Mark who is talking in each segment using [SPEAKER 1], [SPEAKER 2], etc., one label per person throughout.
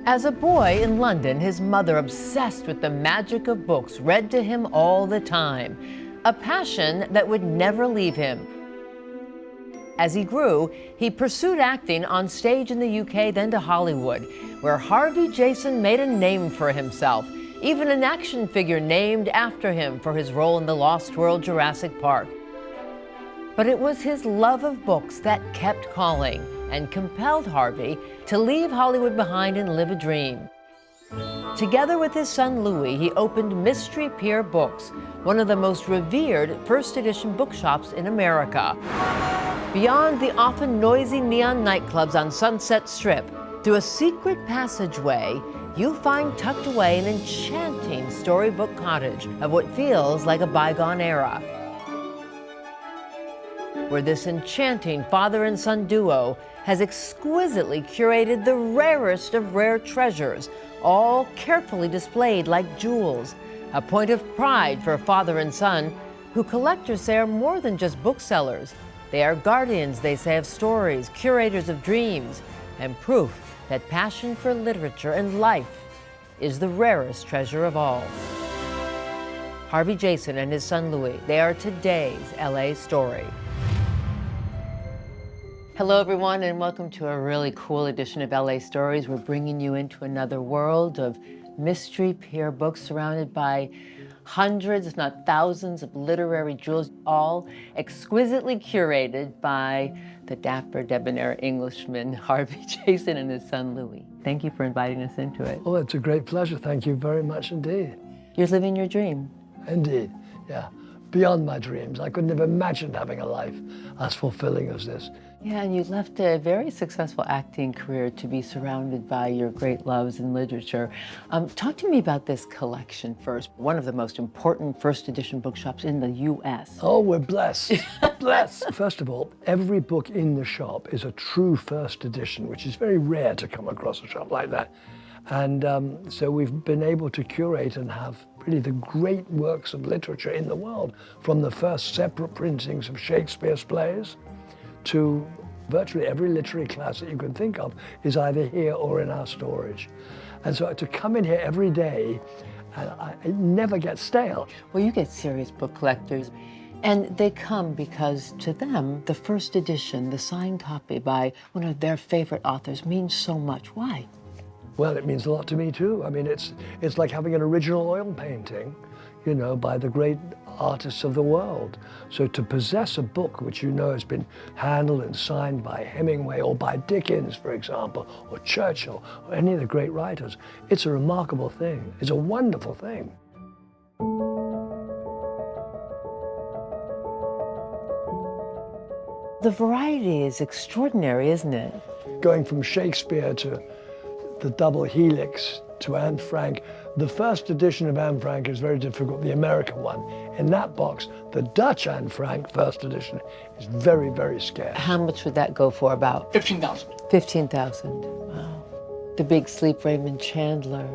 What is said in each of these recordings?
[SPEAKER 1] As a boy in London, his mother, obsessed with the magic of books, read to him all the time, a passion that would never leave him. As he grew, he pursued acting on stage in the UK, then to Hollywood, where Harvey Jason made a name for himself, even an action figure named after him for his role in the Lost World Jurassic Park. But it was his love of books that kept calling and compelled Harvey to leave Hollywood behind and live a dream. Together with his son Louis, he opened Mystery Pier Books, one of the most revered first edition bookshops in America. Beyond the often noisy neon nightclubs on Sunset Strip, through a secret passageway, you'll find tucked away an enchanting storybook cottage of what feels like a bygone era, where this enchanting father and son duo has exquisitely curated the rarest of rare treasures, all carefully displayed like jewels, a point of pride for father and son, who collectors say are more than just booksellers. They are guardians, they say, of stories, curators of dreams, and proof that passion for literature and life is the rarest treasure of all. Harvey Jason and his son Louis, they are today's LA story. Hello everyone, and welcome to a really cool edition of LA Stories. We're bringing you into another world of Mystery Pier Books, surrounded by hundreds, if not thousands, of literary jewels, all exquisitely curated by the dapper, debonair Englishman, Harvey Jason, and his son Louis. Thank you for inviting us into it.
[SPEAKER 2] Oh, it's a great pleasure. Thank you very much indeed.
[SPEAKER 1] You're living your dream.
[SPEAKER 2] Indeed, yeah. Beyond my dreams. I couldn't have imagined having a life as fulfilling as this.
[SPEAKER 1] Yeah, and you left a very successful acting career to be surrounded by your great loves in literature. Talk to me about this collection first. One of the most important first edition bookshops in the U.S.
[SPEAKER 2] Oh, we're blessed. Blessed. First of all, every book in the shop is a true first edition, which is very rare to come across a shop like that. And so we've been able to curate and have really the great works of literature in the world, from the first separate printings of Shakespeare's plays to virtually every literary classic you can think of is either here or in our storage. And so to come in here every day, it never gets stale.
[SPEAKER 1] Well, you get serious book collectors, and they come because to them, the first edition, the signed copy by one of their favorite authors, means so much. Why?
[SPEAKER 2] Well, it means a lot to me too. I mean, it's like having an original oil painting, you know, by the great artists of the world. So to possess a book which you know has been handled and signed by Hemingway or by Dickens, for example, or Churchill, or any of the great writers, it's a remarkable thing. It's a wonderful thing.
[SPEAKER 1] The variety is extraordinary, isn't it?
[SPEAKER 2] Going from Shakespeare to the double helix to Anne Frank. The first edition of Anne Frank is very difficult, the American one. In that box, the Dutch Anne Frank first edition is very, very scarce.
[SPEAKER 1] How much would that go for about?
[SPEAKER 3] $15,000.
[SPEAKER 1] 15,000, wow. The big sleep Raymond Chandler.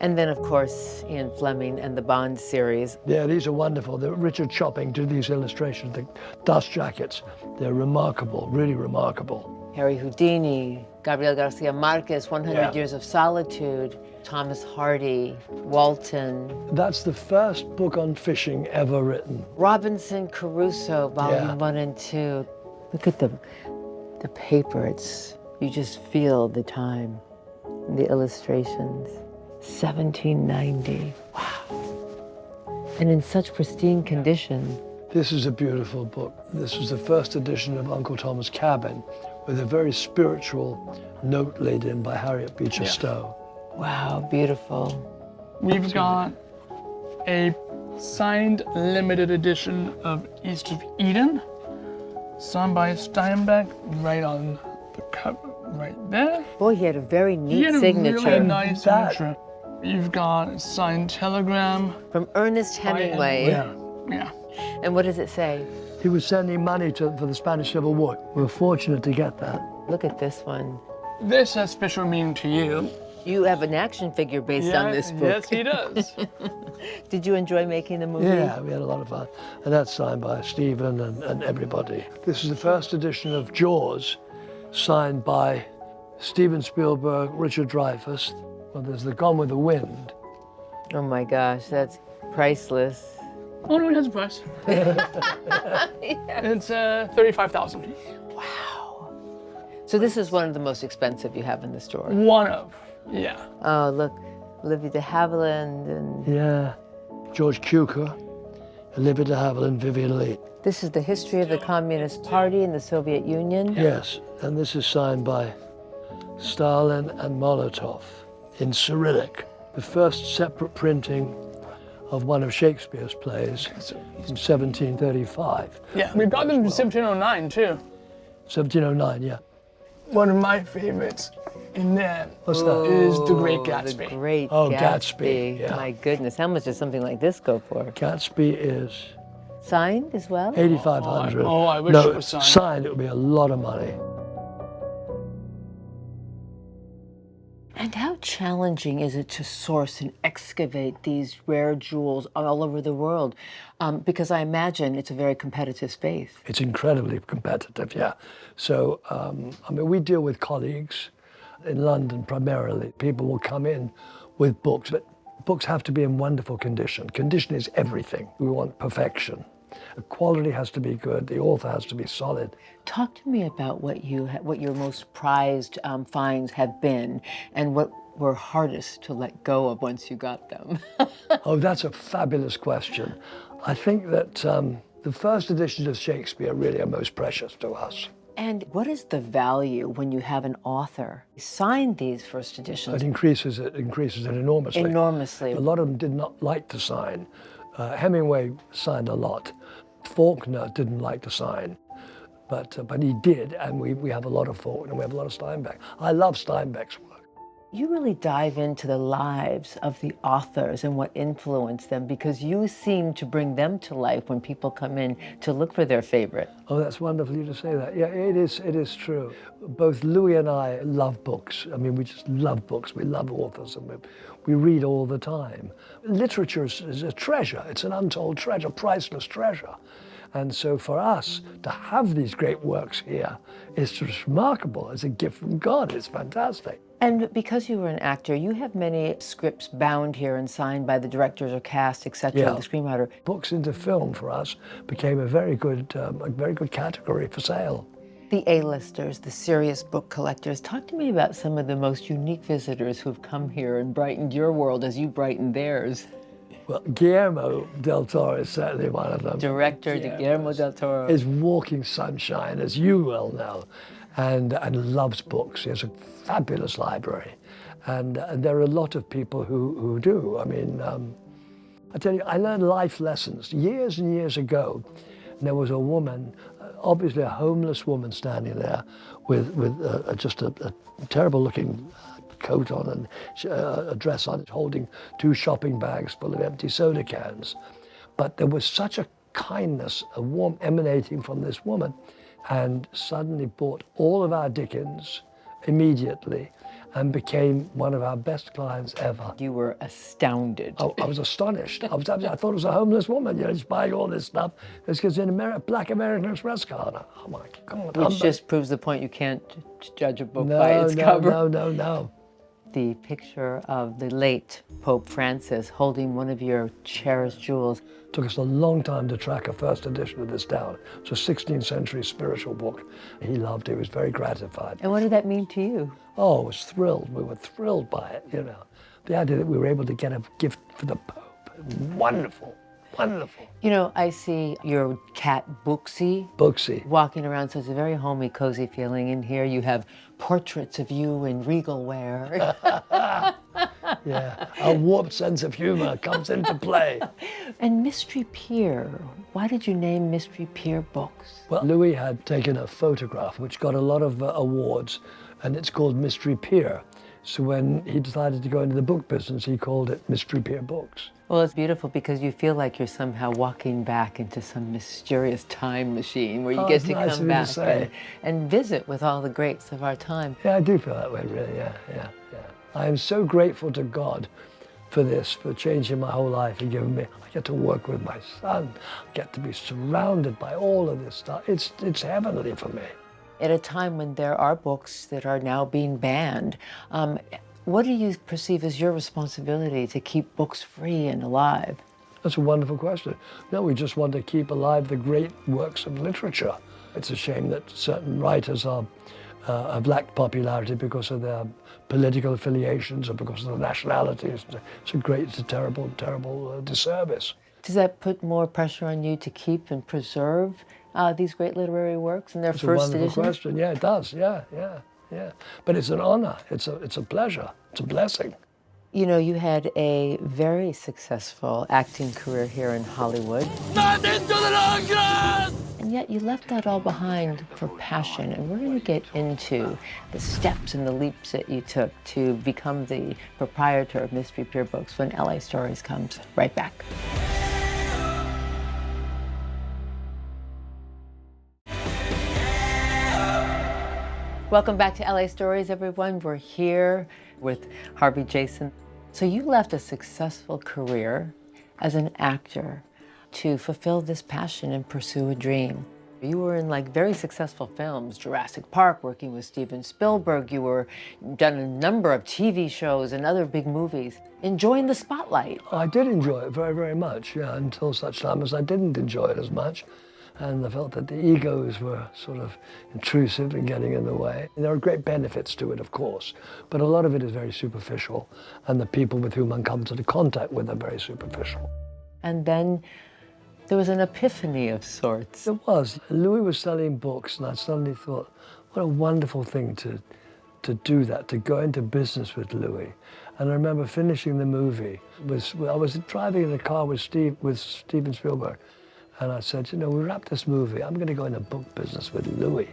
[SPEAKER 1] And then, of course, Ian Fleming and the Bond series.
[SPEAKER 2] Yeah, these are wonderful. Richard Chopping did these illustrations, the dust jackets. They're remarkable, really remarkable.
[SPEAKER 1] Harry Houdini, Gabriel Garcia Marquez, 100 Years of Solitude, Thomas Hardy, Walton.
[SPEAKER 2] That's the first book on fishing ever written.
[SPEAKER 1] Robinson Crusoe, Volume 1 and 2. Look at the paper, you just feel the time, the illustrations. 1790, wow. And in such pristine condition.
[SPEAKER 2] This is a beautiful book. This was the first edition of Uncle Tom's Cabin, with a very spiritual note laid in by Harriet Beecher Stowe.
[SPEAKER 1] Wow, beautiful.
[SPEAKER 3] We've got a signed limited edition of East of Eden, signed by Steinbeck, right on the cover, right there.
[SPEAKER 1] Boy, he had a very neat
[SPEAKER 3] signature.
[SPEAKER 1] signature.
[SPEAKER 3] Really nice signature. You've got a signed telegram.
[SPEAKER 1] From Ernest Hemingway.
[SPEAKER 3] Yeah.
[SPEAKER 1] And what does it say?
[SPEAKER 2] He was sending money for the Spanish Civil War. We were fortunate to get that.
[SPEAKER 1] Look at this one.
[SPEAKER 3] This has special meaning to you.
[SPEAKER 1] You have an action figure based on this book.
[SPEAKER 3] Yes, he does.
[SPEAKER 1] Did you enjoy making the movie?
[SPEAKER 2] Yeah, we had a lot of fun. And that's signed by Stephen and everybody. This is the first edition of Jaws, signed by Steven Spielberg, Richard Dreyfuss. Well, there's the Gone with the Wind.
[SPEAKER 1] Oh my gosh, that's priceless.
[SPEAKER 3] Oh no, it has a price. It's $35,000.
[SPEAKER 1] Wow. So this is one of the most expensive you have in the store.
[SPEAKER 3] One of, yeah.
[SPEAKER 1] Oh, look, Olivia de Havilland and...
[SPEAKER 2] Yeah. George Cukor, Olivia de Havilland, Vivian Leigh.
[SPEAKER 1] This is the history of the Communist Party in the Soviet Union.
[SPEAKER 2] Yes, and this is signed by Stalin and Molotov in Cyrillic. The first separate printing of one of Shakespeare's plays from 1735.
[SPEAKER 3] Yeah, we got them in 1709 too.
[SPEAKER 2] 1709, yeah.
[SPEAKER 3] One of my favorites in there
[SPEAKER 2] What's that?
[SPEAKER 3] is The Great Gatsby.
[SPEAKER 1] The Great
[SPEAKER 2] Oh,
[SPEAKER 1] Gatsby.
[SPEAKER 2] Gatsby, yeah.
[SPEAKER 1] My goodness, how much does something like this go for?
[SPEAKER 2] Gatsby is
[SPEAKER 1] Signed as well?
[SPEAKER 2] 8,500.
[SPEAKER 3] Oh, I wish
[SPEAKER 2] no,
[SPEAKER 3] it was signed.
[SPEAKER 2] Signed, it would be a lot of money.
[SPEAKER 1] And how challenging is it to source and excavate these rare jewels all over the world? Because I imagine it's a very competitive space.
[SPEAKER 2] It's incredibly competitive, yeah. So, I mean, we deal with colleagues in London primarily. People will come in with books, but books have to be in wonderful condition. Condition is everything. We want perfection. The quality has to be good. The author has to be solid.
[SPEAKER 1] Talk to me about what your most prized finds have been, and what were hardest to let go of once you got them.
[SPEAKER 2] Oh, that's a fabulous question. I think that the first editions of Shakespeare really are most precious to us.
[SPEAKER 1] And what is the value when you have an author sign these first editions?
[SPEAKER 2] It increases it enormously.
[SPEAKER 1] Enormously.
[SPEAKER 2] A lot of them did not like to sign. Hemingway signed a lot. Faulkner didn't like to sign, but he did, and we have a lot of Faulkner, we have a lot of Steinbeck. I love Steinbeck's work.
[SPEAKER 1] You really dive into the lives of the authors and what influenced them, because you seem to bring them to life when people come in to look for their favorite.
[SPEAKER 2] Oh, that's wonderful of you to say that. Yeah, it is true. Both Louis and I love books. I mean, we just love books. We love authors, and we read all the time. Literature is a treasure. It's an untold treasure, priceless treasure. And so for us to have these great works here is just remarkable. It's a gift from God. It's fantastic.
[SPEAKER 1] And because you were an actor, you have many scripts bound here and signed by the directors or cast, etc.,
[SPEAKER 2] Yeah.
[SPEAKER 1] the screenwriter.
[SPEAKER 2] Books into film for us became a very good category for sale.
[SPEAKER 1] The A-listers, the serious book collectors. Talk to me about some of the most unique visitors who've come here and brightened your world as you brightened theirs.
[SPEAKER 2] Well, Guillermo del Toro is certainly one of them.
[SPEAKER 1] Director Guillermo del Toro.
[SPEAKER 2] Is walking sunshine, as you well know, and loves books. He has a fabulous library, and there are a lot of people who do. I mean, I tell you, I learned life lessons years and years ago. And there was a woman, obviously a homeless woman, standing there with just a terrible-looking coat on and a dress on, holding 2 shopping bags full of empty soda cans. But there was such a kindness, a warmth emanating from this woman, and suddenly bought all of our Dickens immediately and became one of our best clients ever.
[SPEAKER 1] You were astounded.
[SPEAKER 2] Oh, I was astonished. I thought it was a homeless woman, just buying all this stuff. It's because in a black American Express card. Oh my God.
[SPEAKER 1] Which just proves the point, you can't judge a book by its cover.
[SPEAKER 2] No.
[SPEAKER 1] The picture of the late Pope Francis holding one of your cherished jewels.
[SPEAKER 2] Took us a long time to track a first edition of this down. It's a 16th century spiritual book. He loved it. He was very gratified.
[SPEAKER 1] And what did that mean to you?
[SPEAKER 2] Oh, I was thrilled. We were thrilled by it, you know. The idea that we were able to get a gift for the Pope. Wonderful, wonderful.
[SPEAKER 1] You know, I see your cat Booksy
[SPEAKER 2] Booksy.
[SPEAKER 1] walking around, so it's a very homey, cozy feeling. In here you have portraits of you in regal wear.
[SPEAKER 2] Yeah, a warped sense of humor comes into play.
[SPEAKER 1] And Mystery Pier, why did you name Mystery Pier Books?
[SPEAKER 2] Well, Louis had taken a photograph which got a lot of awards, and it's called Mystery Pier. So when he decided to go into the book business, he called it Mystery Pier Books.
[SPEAKER 1] Well, it's beautiful because you feel like you're somehow walking back into some mysterious time machine where you get to
[SPEAKER 2] nice
[SPEAKER 1] come back
[SPEAKER 2] to say.
[SPEAKER 1] and visit with all the greats of our time.
[SPEAKER 2] Yeah, I do feel that way, really, yeah. I am so grateful to God for this, for changing my whole life and giving me, I get to work with my son, I get to be surrounded by all of this stuff. It's heavenly for me.
[SPEAKER 1] at a time when there are books that are now being banned. What do you perceive as your responsibility to keep books free and alive?
[SPEAKER 2] That's a wonderful question. No, we just want to keep alive the great works of literature. It's a shame that certain writers have lacked popularity because of their political affiliations or because of their nationalities. It's a terrible, terrible disservice.
[SPEAKER 1] Does that put more pressure on you to keep and preserve these great literary works in their
[SPEAKER 2] It's
[SPEAKER 1] first
[SPEAKER 2] a wonderful
[SPEAKER 1] edition?
[SPEAKER 2] question. Yeah, it does. Yeah. But it's an honor. It's a pleasure. It's a blessing.
[SPEAKER 1] You know, you had a very successful acting career here in Hollywood.
[SPEAKER 3] Not into the long
[SPEAKER 1] And yet you left that all behind for passion. And we're going to get into the steps and the leaps that you took to become the proprietor of Mystery Pier Books when LA Stories comes right back. Welcome back to LA Stories, everyone. We're here with Harvey Jason. So you left a successful career as an actor to fulfill this passion and pursue a dream. You were in like very successful films, Jurassic Park, working with Steven Spielberg. You were done a number of TV shows and other big movies, enjoying the spotlight.
[SPEAKER 2] I did enjoy it very, very much, yeah, until such time as I didn't enjoy it as much. And I felt that the egos were sort of intrusive and getting in the way. And there are great benefits to it, of course, but a lot of it is very superficial, and the people with whom one comes into contact with are very superficial.
[SPEAKER 1] And then there was an epiphany of sorts.
[SPEAKER 2] It was. Louis was selling books, and I suddenly thought, what a wonderful thing to do that, to go into business with Louis. And I remember finishing the movie. I was driving in the car with Steven Spielberg, and I said, you know, we wrap this movie, I'm going to go in the book business with Louis.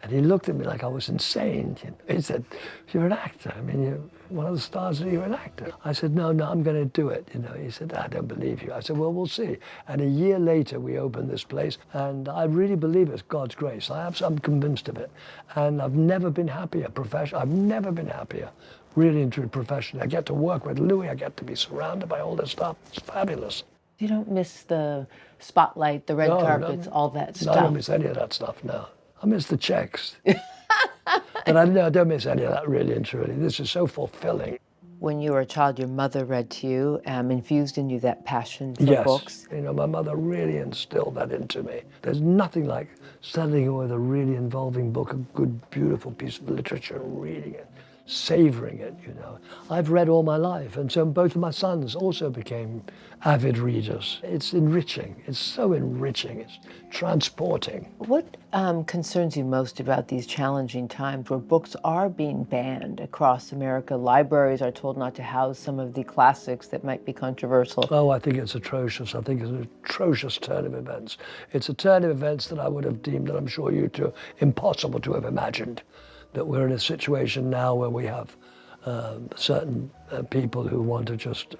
[SPEAKER 2] And he looked at me like I was insane. He said, you're an actor. I mean, you're one of the stars, and you're an actor. I said, no, I'm going to do it. You know, he said, I don't believe you. I said, well, we'll see. And a year later, we opened this place, and I really believe it's God's grace. I'm convinced of it. And I've never been happier professionally. I've never been happier, really and truly professionally. I get to work with Louis. I get to be surrounded by all this stuff. It's fabulous.
[SPEAKER 1] You don't miss the spotlight, the red carpets, all that stuff?
[SPEAKER 2] No, I don't miss any of that stuff, no. I miss the checks. But I don't miss any of that, really and truly. This is so fulfilling.
[SPEAKER 1] When you were a child, your mother read to you, infused in you that passion for
[SPEAKER 2] Yes.
[SPEAKER 1] books.
[SPEAKER 2] You know, my mother really instilled that into me. There's nothing like settling with a really involving book, a good, beautiful piece of literature, and reading it, savoring it, you know. I've read all my life, and so both of my sons also became avid readers. It's enriching. It's so enriching. It's transporting.
[SPEAKER 1] What concerns you most about these challenging times where books are being banned across America? Libraries are told not to house some of the classics that might be controversial.
[SPEAKER 2] Oh, I think it's atrocious. I think it's an atrocious turn of events. It's a turn of events that I would have deemed, and I'm sure you too, impossible to have imagined. That we're in a situation now where we have certain people who want to just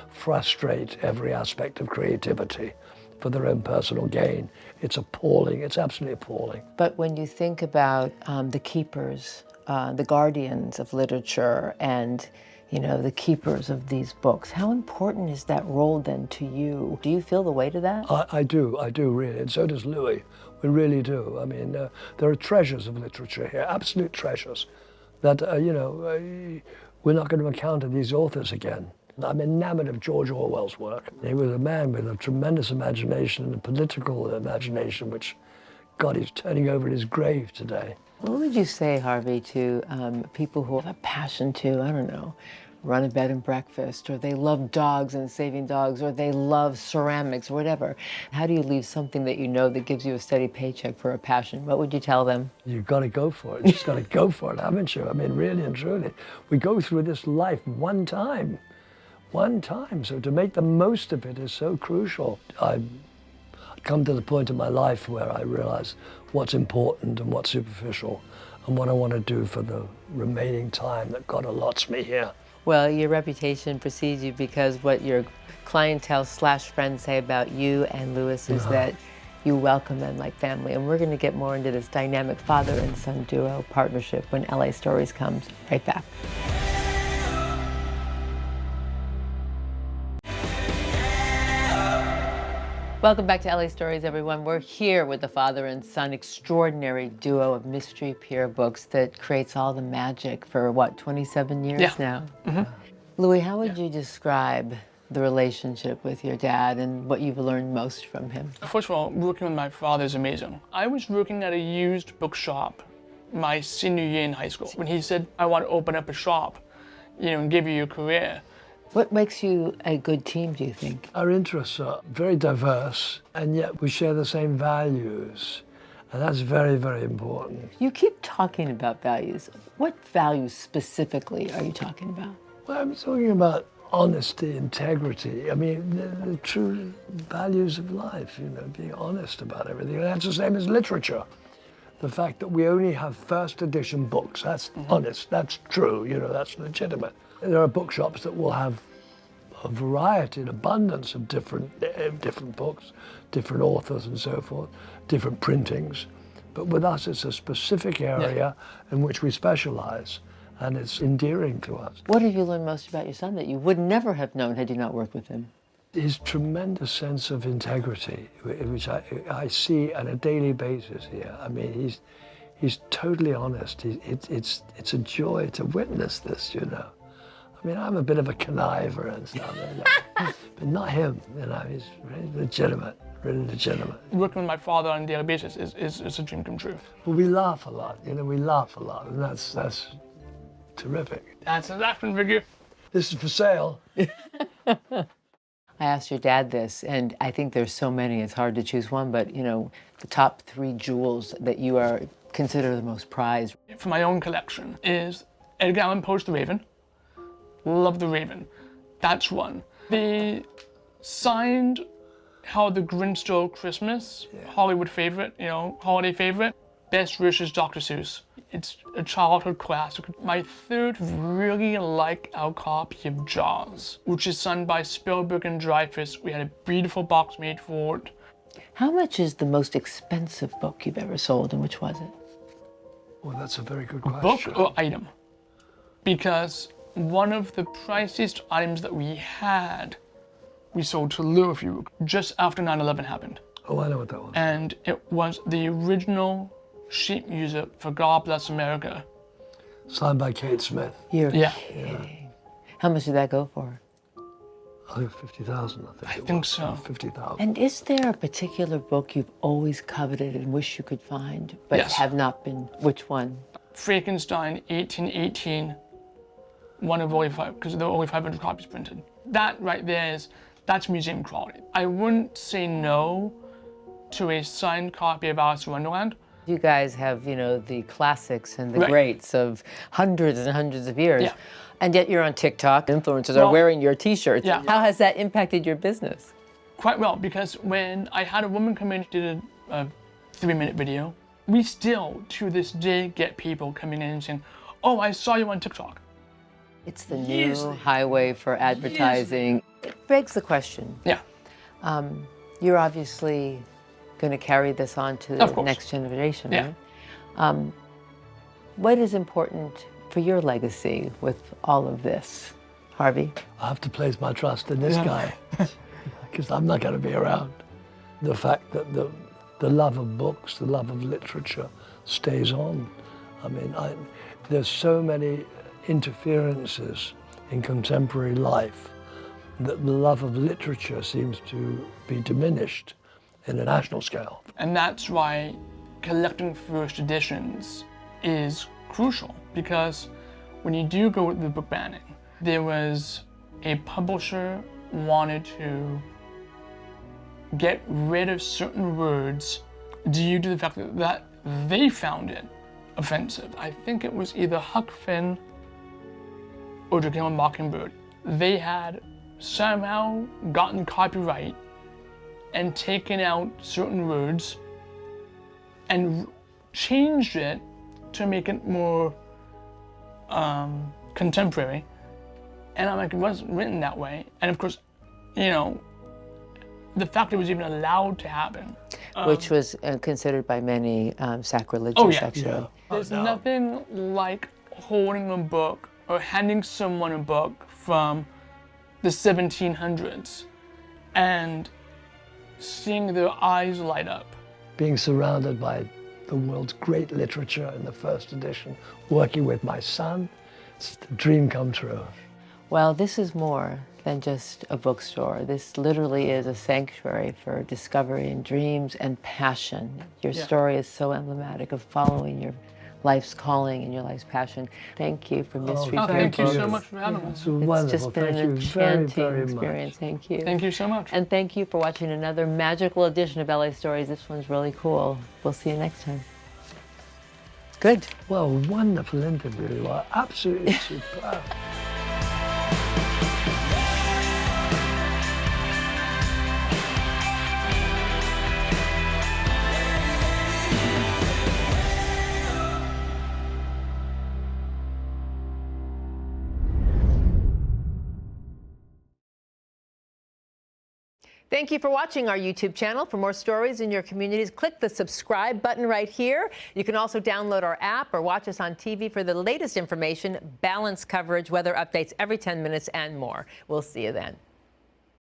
[SPEAKER 2] frustrate every aspect of creativity for their own personal gain. It's appalling. It's absolutely appalling.
[SPEAKER 1] But when you think about the keepers, the guardians of literature, and you know, the keepers of these books, how important is that role then to you? Do you feel the weight of that?
[SPEAKER 2] I do really, and so does Louis. We really do. I mean, there are treasures of literature here, absolute treasures, that, you know, we're not going to encounter these authors again. I'm enamored of George Orwell's work. He was a man with a tremendous imagination and a political imagination, which, God, he's turning over in his grave today.
[SPEAKER 1] What would you say, Harvey, to people who have a passion to, I don't know, run a bed and breakfast, or they love dogs and saving dogs, or they love ceramics, or whatever? How do you leave something that you know that gives you a steady paycheck for a passion? What would you tell them?
[SPEAKER 2] You've got to go for it. You've just got to go for it, haven't you? I mean, really and truly. We go through this life one time. So to make the most of it is so crucial. I've come to the point in my life where I realize what's important and what's superficial, and what I want to do for the remaining time that God allots me here.
[SPEAKER 1] Well, your reputation precedes you, because what your clientele / friends say about you and Louis is that you welcome them like family. And we're going to get more into this dynamic father and son duo partnership when LA Stories comes right back. Welcome back to LA Stories, everyone. We're here with the father and son extraordinary duo of Mystery Pier Books that creates all the magic for, what, 27 years now? Louis, how would you describe the relationship with your dad and what you've learned most from him?
[SPEAKER 3] First of all, working with my father is amazing. I was working at a used bookshop my senior year in high school when he said, I want to open up a shop, and give you a career.
[SPEAKER 1] What makes you a good team, do you think?
[SPEAKER 2] Our interests are very diverse, and yet we share the same values. And that's very, very important.
[SPEAKER 1] You keep talking about values. What values specifically are you talking about?
[SPEAKER 2] Well, I'm talking about honesty, integrity. I mean, the true values of life, being honest about everything. And that's the same as literature. The fact that we only have first edition books, that's honest, that's true, that's legitimate. There are bookshops that will have a variety, an abundance of different books, different authors and so forth, different printings. But with us, it's a specific area in which we specialize, and it's endearing to us.
[SPEAKER 1] What have you learned most about your son that you would never have known had you not worked with him?
[SPEAKER 2] His tremendous sense of integrity, which I see on a daily basis here. I mean, he's totally honest. It's a joy to witness this, I mean, I'm a bit of a conniver and stuff, but not him. He's really legitimate, really legitimate.
[SPEAKER 3] Working with my father on a daily basis is a dream come true.
[SPEAKER 2] Well, we laugh a lot, we laugh a lot, and that's terrific.
[SPEAKER 3] That's an action figure.
[SPEAKER 2] This is for sale.
[SPEAKER 1] I asked your dad this, and I think there's so many, it's hard to choose one, but the top 3 jewels that you are consider the most prized.
[SPEAKER 3] For my own collection is Edgar Allan Poe's The Raven. Love The Raven. That's one. The signed How the Grinch Stole Christmas, Hollywood favorite, holiday favorite. Best wishes, Dr. Seuss. It's a childhood classic. My third really like our copy of Jaws, which is signed by Spielberg and Dreyfuss. We had a beautiful box made for it.
[SPEAKER 1] How much is the most expensive book you've ever sold, and which was it?
[SPEAKER 2] Well, that's a very good question.
[SPEAKER 3] Book or item? Because one of the priciest items that we had, we sold to Louisville just after 9/11 happened.
[SPEAKER 2] Oh, I know what that was.
[SPEAKER 3] And it was the original sheet music for God Bless America.
[SPEAKER 2] Signed by Kate Smith.
[SPEAKER 1] You're
[SPEAKER 3] Yeah.
[SPEAKER 1] kidding. How much did that go for?
[SPEAKER 2] I think 50,000, I
[SPEAKER 3] think so.
[SPEAKER 2] 50,000.
[SPEAKER 1] And is there a particular book you've always coveted and wish you could find, but
[SPEAKER 3] Yes.
[SPEAKER 1] have not been? Which one?
[SPEAKER 3] Frankenstein, 1818, one of only 5, because there were only 500 copies printed. That right there that's museum quality. I wouldn't say no to a signed copy of Alice in Wonderland.
[SPEAKER 1] You guys have, the classics and the greats of hundreds and hundreds of years.
[SPEAKER 3] Yeah.
[SPEAKER 1] And yet you're on TikTok. Influencers are wearing your t-shirts.
[SPEAKER 3] Yeah.
[SPEAKER 1] How has that impacted your business?
[SPEAKER 3] Quite well, because when I had a woman come in and did a 3-minute video, we still, to this day, get people coming in and saying, oh, I saw you on TikTok.
[SPEAKER 1] It's the new highway for advertising. It begs the question.
[SPEAKER 3] Yeah.
[SPEAKER 1] You're obviously going to carry this on to the next generation,
[SPEAKER 3] Yeah.
[SPEAKER 1] right? What is important for your legacy with all of this, Harvey?
[SPEAKER 2] I have to place my trust in this guy, because I'm not going to be around. The fact that the love of books, the love of literature stays on. I mean, there's so many interferences in contemporary life that the love of literature seems to be diminished in a national scale.
[SPEAKER 3] And that's why collecting first editions is crucial, because when you do go with the book banning, there was a publisher wanted to get rid of certain words due to the fact that they found it offensive. I think it was either Huck Finn or To Kill a Mockingbird. They had somehow gotten copyright and taken out certain words and changed it to make it more contemporary. And I'm like, it wasn't written that way. And of course, the fact it was even allowed to happen.
[SPEAKER 1] Which was considered by many sacrilegious,
[SPEAKER 3] Oh, yeah.
[SPEAKER 1] actually.
[SPEAKER 2] Yeah.
[SPEAKER 3] There's nothing like holding a book or handing someone a book from the 1700s and seeing their eyes light up.
[SPEAKER 2] Being surrounded by the world's great literature in the first edition, working with my son, it's a dream come true.
[SPEAKER 1] Well, this is more than just a bookstore. This literally is a sanctuary for discovery and dreams and passion. Your story is so emblematic of following your life's calling and your life's passion. Thank you for Mystery Pier
[SPEAKER 3] Thank you
[SPEAKER 1] Books.
[SPEAKER 3] so much for having us.
[SPEAKER 2] It's wonderful.
[SPEAKER 1] It's just been
[SPEAKER 2] Thank
[SPEAKER 1] an
[SPEAKER 2] you very,
[SPEAKER 1] enchanting
[SPEAKER 2] very
[SPEAKER 1] experience.
[SPEAKER 2] much.
[SPEAKER 1] Thank you.
[SPEAKER 3] Thank you so much.
[SPEAKER 1] And thank you for watching another magical edition of LA Stories. This one's really cool. We'll see you next time. Good.
[SPEAKER 2] Well, wonderful interview. You are absolutely superb.
[SPEAKER 1] Thank you for watching our YouTube channel. For more stories in your communities, click the subscribe button right here. You can also download our app or watch us on TV for the latest information, balanced coverage, weather updates every 10 minutes, and more. We'll see you then.